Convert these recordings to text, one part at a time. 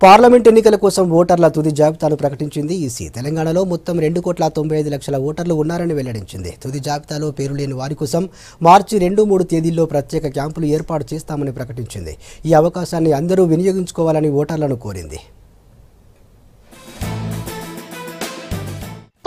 Parliament ఎన్నికల కోసం ఓటర్ల తుది జాబితాను ప్రకటించింది ఈసీ. తెలంగాణలో మొత్తం 2,95,00,000 ఓటర్లు ఉన్నారని వెల్లడించింది. తుది జాబితాలో పేరు లేని వారి కోసం మార్చి 2-3 తేదీల్లో ప్రత్యేక క్యాంపులు ఏర్పాటు చేస్తామని ప్రకటించింది. ఈ అవకాశాన్ని అందరూ వినియోగించుకోవాలని ఓటర్లను కోరింది.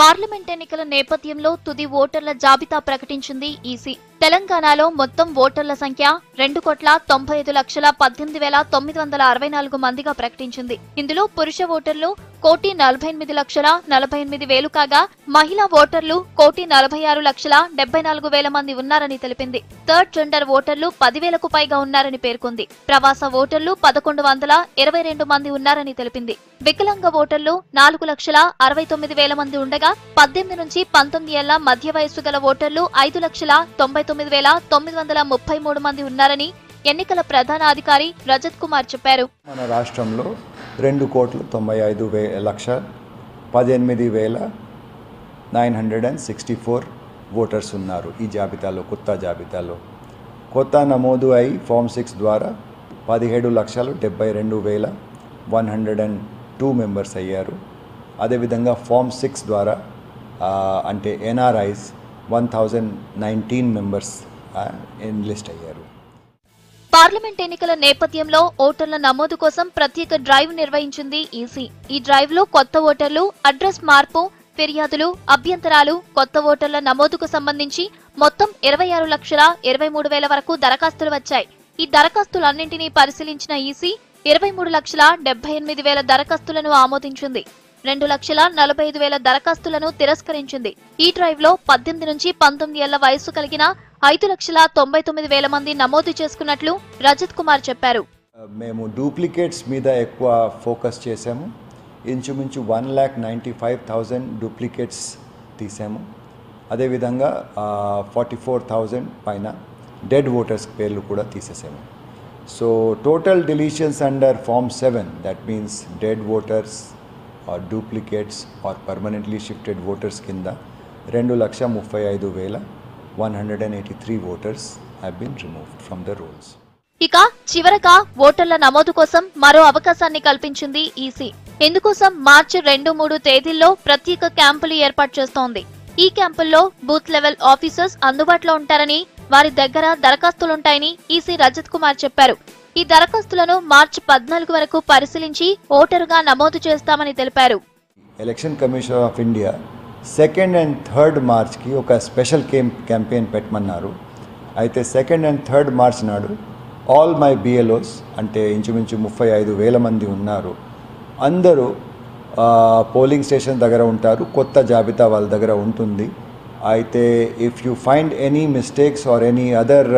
పార్లమెంట్ ఎన్నికల నేపథ్యంలో తుది ఓటర్ల జాబితా ప్రకటించింది ఈసీ. తెలంగాణలో మొత్తం ఓటర్ల సంఖ్య 2,95,18,964 మందిగా ప్రకటించింది. ఇందులో పురుష ఓటర్లు 1,48,48,000 కాగా మహిళా ఓటర్లు 1,46,74,000 మంది ఉన్నారని తెలిపింది. థర్డ్ జెండర్ ఓటర్లు 10,000కు పైగా ఉన్నారని పేర్కొంది. ప్రవాస ఓటర్లు 1,122 మంది ఉన్నారని తెలిపింది. వికలాంగ ఓటర్లు 4,69,000 మంది ఉండగా 18 నుంచి 19 ఏళ్ల మధ్య వయస్సు గల ఓటర్లు 5,99,933 మంది ఉన్నారని ఎన్నికల ప్రధాన అధికారి రజత్ కుమార్ చెప్పారు. మన రాష్ట్రంలో 2,95,18,964 ఓటర్స్ ఉన్నారు. ఈ జాబితాలో కొత్త నమోదు అయి ఫామ్ 6 ద్వారా 17,72,102 మెంబర్స్ అయ్యారు. అదేవిధంగా ఫామ్ 6 ద్వారా అంటే ఎన్ఆర్ఐస్ 1,019 మెంబర్స్ ఎన్లిస్ట్ అయ్యారు. పార్లమెంట్ ఎన్నికల నేపథ్యంలో ఓటర్ల నమోదు కోసం ప్రత్యేక డ్రైవ్ నిర్వహించింది ఈసీ. ఈ డ్రైవ్ లో కొత్త ఓటర్లు, అడ్రస్ మార్పు, ఫిర్యాదులు, అభ్యంతరాలు, కొత్త ఓటర్ల నమోదుకు సంబంధించి మొత్తం 26,23,000 వరకు దరఖాస్తులు వచ్చాయి. ఈ దరఖాస్తులన్నింటినీ పరిశీలించిన ఈసీ 23,78,000 దరఖాస్తులను ఆమోదించింది. 2,45,000 దరఖాస్తులను తిరస్కరించింది. ఈ డ్రైవ్ లో 18 నుంచి 19 ఏళ్ల వయస్సు కలిగిన 5,99,000 మంది నమోదు చేసుకున్నట్లు రజత్ కుమార్ చెప్పారు. మేము డూప్లికేట్స్ మీద ఎక్కువ ఫోకస్ చేశాము. ఇంచుమించు 1,95,000 డూప్లికేట్స్ తీసాము. అదేవిధంగా 44,000 పైన డెడ్ ఓటర్స్ పేర్లు కూడా తీసేసాము. So total deletions under form 7, that means dead voters or duplicates or permanently shifted voters కింద 2,35,183 voters have been removed from the rolls. ఇక చివరగా ఓటర్ల నమోదు కోసం మరో అవకాశాన్ని కల్పించింది ఈసీ. ఇందుకోసం మార్చి 2-3 తేదీల్లో ప్రత్యేక క్యాంపులు ఏర్పాటు చేస్తోంది. ఈ క్యాంపుల్లో బూత్ లెవెల్ ఆఫీసర్స్ అందుబాటులో ఉంటారని, వారి దగ్గర దరఖాస్తులుంటాయని ఈసీ రజత్ కుమార్ చెప్పారు. ఈ దరఖాస్తులను మార్చి 14 వరకు పరిశీలించి ఓటరుగా నమోదు చేస్తామని తెలిపారు. Election commission of India 2nd and 3rd మార్చ్కి ఒక స్పెషల్ క్యాంపెయిన్ పెట్టమన్నారు. అయితే 2nd and 3rd మార్చ్ నాడు ఆల్ మై బిఎల్ఓస్ అంటే ఇంచుమించు 35,000 మంది ఉన్నారు. అందరూ పోలింగ్ స్టేషన్ దగ్గర ఉంటారు. కొత్త జాబితా వాళ్ళ దగ్గర ఉంటుంది. అయితే if you find any mistakes or any other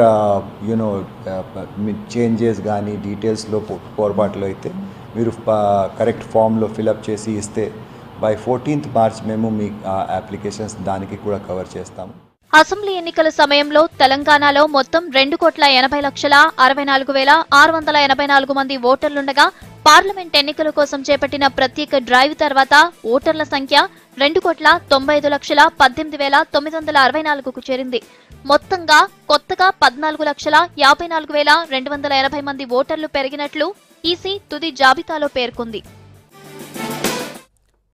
changes కానీ డీటెయిల్స్లో పొరపాట్లు అయితే మీరు కరెక్ట్ ఫామ్లో ఫిలప్ చేసి ఇస్తే బై 14th మార్చ్ మేము మీ అప్లికేషన్స్ దానికి కూడా కవర్ చేస్తాము. అసెంబ్లీ ఎన్నికల సమయంలో తెలంగాణలో మొత్తం 2,80,64,684 మంది ఓటర్లుండగా పార్లమెంట్ ఎన్నికల కోసం చేపట్టిన ప్రత్యేక డ్రైవ్ తర్వాత ఓటర్ల సంఖ్య 2,90,18,964కు చేరింది. మొత్తంగా కొత్తగా 14,54,280 మంది ఓటర్లు పెరిగినట్లు ఈసీ తుది జాబితాలో పేర్కొంది.